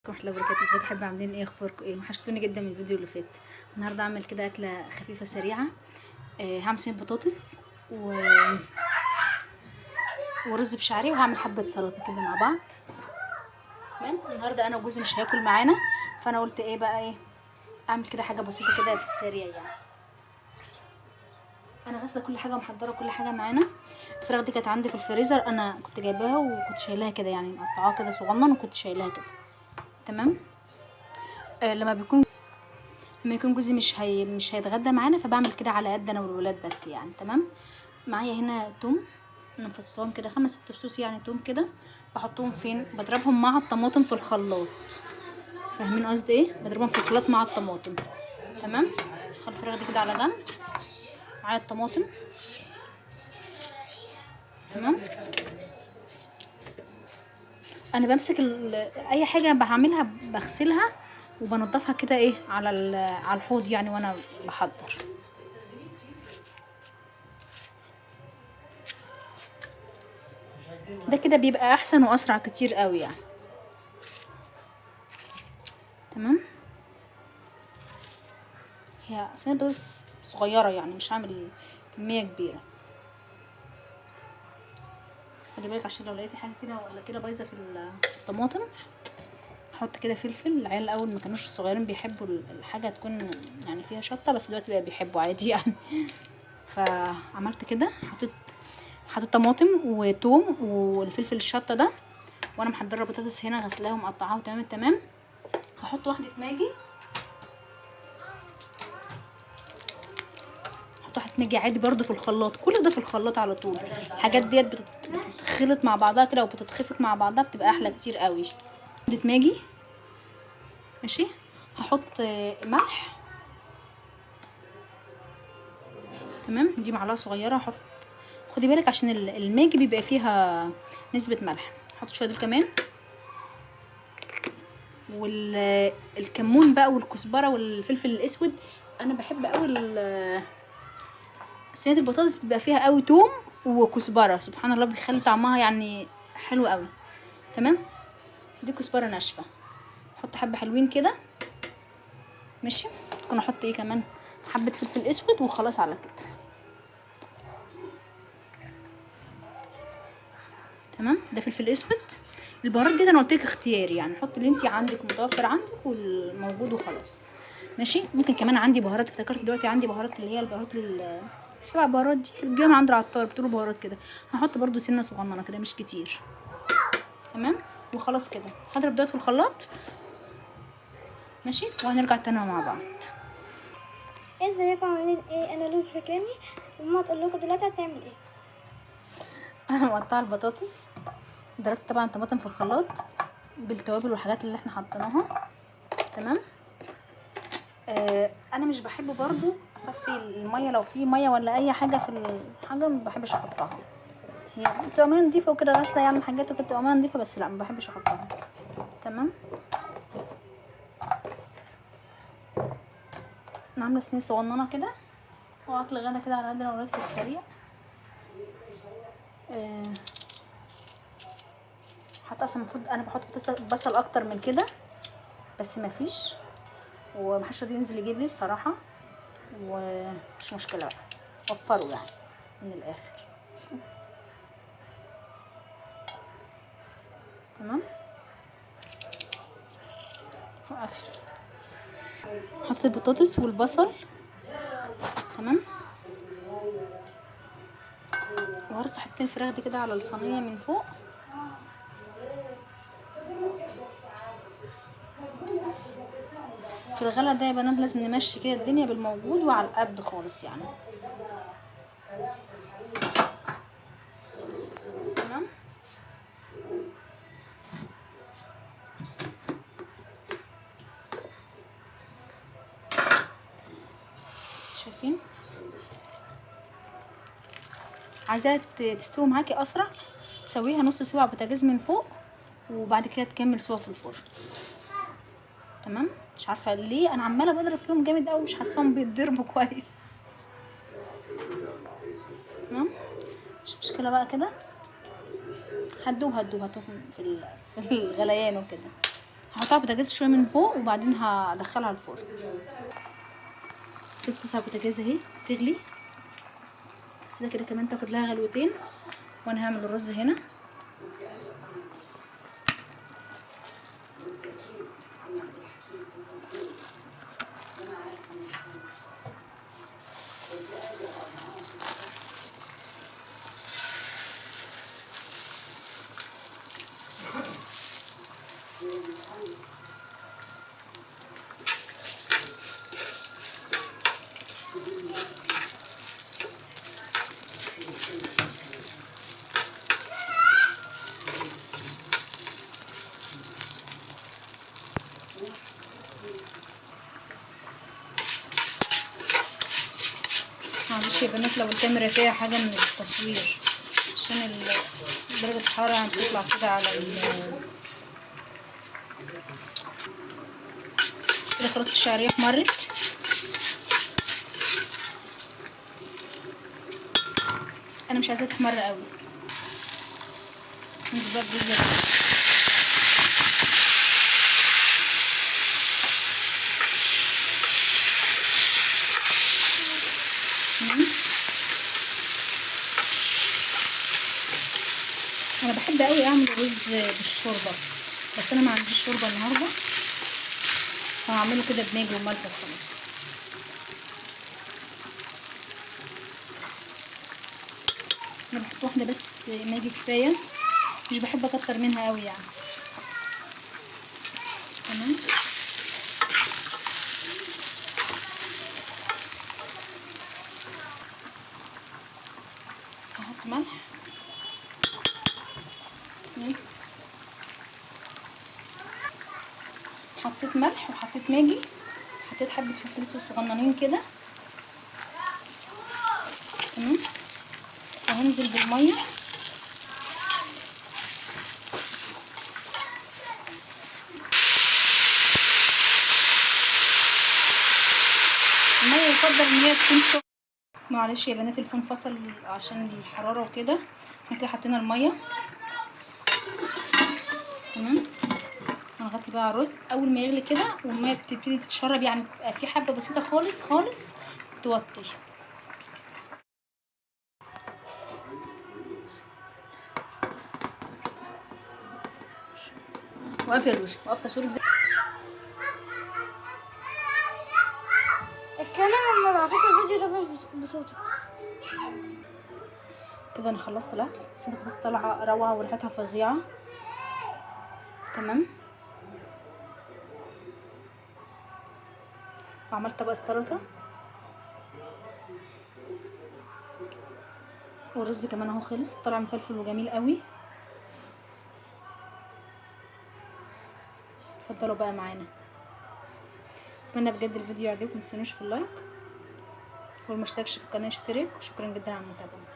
ورحمة الله وبركاته. ازيكم حبايبي؟ عاملين ايه؟ اخباركم ايه؟ وحشتوني جدا من الفيديو اللي فات. النهارده اعمل كده اكله خفيفه سريعه. هعمل صينيه بطاطس ورز بشعريه، وهعمل حبه سلطه كده مع بعض. تمام. النهارده انا وجوزي مش هياكل معانا، فانا قلت ايه بقى اعمل كده حاجه بسيطه كده في السريع يعني. انا غاسله كل حاجه ومحضره كل حاجه معانا. الفراخ دي كانت عندي في الفريزر، انا كنت جايباها وكنت شايلاها كده يعني، مقطعاها كده صغنن وكنت شايلاها كده. تمام. لما يكون جوزي مش هيتغدى معانا، فبعمل كده على قد انا والولاد بس يعني. تمام. معايا هنا توم، انا مفصصاهم كده 5-6 فصوص يعني توم كده. بحطهم فين؟ بضربهم مع الطماطم في الخلاط. فاهمين قصدي ايه؟ بضربهم في الخلاط مع الطماطم. تمام. خلي الفراخ دي كده على جنب. معايا الطماطم. تمام. انا بمسك اي حاجه بعملها بغسلها وبنضفها كده على الحوض يعني وانا بحضر. ده كده بيبقى احسن واسرع كتير قوي يعني. تمام. هي صينيه بس صغيره يعني، مش هعمل كميه كبيره. خلي بالك عشان لو لقيتي حاجه كده ولا كده بايظه في الطماطم. احط كده فلفل. العيال الاول ما كانوش الصغيرين بيحبوا الحاجه تكون يعني فيها شطه، بس دلوقتي بقى بيحبوا عادي يعني. فعملت كده، حطيت طماطم وتوم والفلفل الشطه ده، وانا محضره بطاطس هنا غسلاها ومقطعاها وتمام التمام. هحط واحده ماجي، واحد ماجي عادي برضو في الخلاط. كل ده في الخلاط على طول. الحاجات ديت بتتخلط مع بعضها كده وبتتخفق مع بعضها، بتبقى احلى كتير قوي. واحده ماجي. ماشي. هحط ملح. تمام. دي معلقه صغيره هحط. خدي بالك عشان الماجي بيبقى فيها نسبه ملح. هحط شويه دول كمان. والكمون بقى والكزبره والفلفل الاسود. انا بحب قوي صينيه البطاطس بيبقى فيها قوي توم وكزبره، سبحان الله بيخلي طعمها يعني حلو قوي. تمام. دي كزبره ناشفه. احط حبه حلوين كده. ماشي. ممكن احط كمان حبه فلفل اسود وخلاص على كده. تمام. ده فلفل اسود. البهارات دي انا قلت لك اختياري يعني، حط اللي انت عندك متوفر عندك والموجود وخلاص. ماشي. ممكن كمان عندي بهارات، افتكرت دلوقتي عندي بهارات اللي هي البهارات السبع بهارات دي اللي بتجيبها من عند العطار، بتقولوا بهارات كده. هحط برضو سنه صغننه كده مش كتير. تمام. وخلاص كده هضرب دوت في الخلاط. ماشي. وهنرجع تاني مع بعض. ازيكم عاملين ايه؟ انا لوز فاكراني. وماما تقول لكم دلوقتي هتعمل ايه. انا مقطعه البطاطس، ضربت طبعا طماطم في الخلاط بالتوابل والحاجات اللي احنا حطيناها. تمام. انا مش بحب برضو اصفي الميه، لو في ميه ولا اي حاجه في الحاجه ما بحبش احطها. هي بتبقى ميه نضيفه وكده غاسله يعني حاجات وكده بتبقى ميه نضيفه، بس لا ما بحبش احطها. تمام. انا عامله صينيه صغننه كده واكل غدا كده على قد الاولاد في السريع. حتى اصلا المفروض انا بحط بصل اكتر من كده، بس ما فيش، ومحدش راضي ينزل يجيب لي الصراحه، ومش مشكله بقى، وفروا يعني من الاخر. تمام. وقفل. حطيت البطاطس والبصل. تمام. وهرص حتتين الفراخ دي كده على الصينيه من فوق. في الغلا ده يا بنات لازم نمشي كده الدنيا بالموجود وعلى القد خالص يعني. تمام. شايفين؟ عايزاها تستوي معاكي اسرع، سويها نص سوا على البوتاجاز من فوق، وبعد كده تكمل سوا في الفرن. تمام. مش عارفه ليه انا عماله بضرب فيهم جامد قوي، مش حاساهم بيتضربوا كويس. تمام. مش مشكله بقى كده. هتدوب في الغليان وكده. هحطها على البوتاجاز شويه من فوق وبعدين هدخلها الفرن. سبت على البوتاجاز اهي تغلي، سيبها كده كمان تاخد لها غلوتين، وانا هعمل الرز هنا. معلش يا بنات لو الكاميرا فيها حاجه من التصوير، عشان درجه الحراره بتطلع كده على كده. خلاص الشعريه احمرت، انا مش عايزاها تحمر قوي. ننزل بقى بالرز. انا بحب قوي اعمل رز بالشوربه، بس انا ما عنديش شوربه النهارده، فهعمله كده بماجي وملح وخلاص. انا بحط واحده بس ماجي كفايه، مش بحب اكتر منها قوي يعني. تمام. هحط ملح. حطيت ملح وحطيت ماجي، حطيت حبه فلفل اسود صغننين كده. تمام. وهنزل بالميه. الميه يفضل ان هي تكون سخنه. معلش يا بنات الفون فصل عشان الحراره وكده. احنا كده حطينا الميه. تمام. هنغطي بقى على الرز. اول ما يغلي كده والميه بتبتدي تتشرب، يعني تبقى في حبه بسيطه خالص خالص، توطي. وقف يا لوشي، وقف تصويرك زي اتكلم على فكرة الفيديو ده مش بصوتك. كده. انا خلصت الاكل. الصينيه بطاطس طالعه روعه وريحتها فظيعه. تمام. وعملت طبق السلطه والرز كمان اهو خلص، طلع مفلفل وجميل قوي. اتفضلوا بقى معانا. اتمنى بجد الفيديو يعجبكم، متنسونوش في اللايك، واللي مشتركش في القناه يشترك، وشكرا جدا على المتابعه.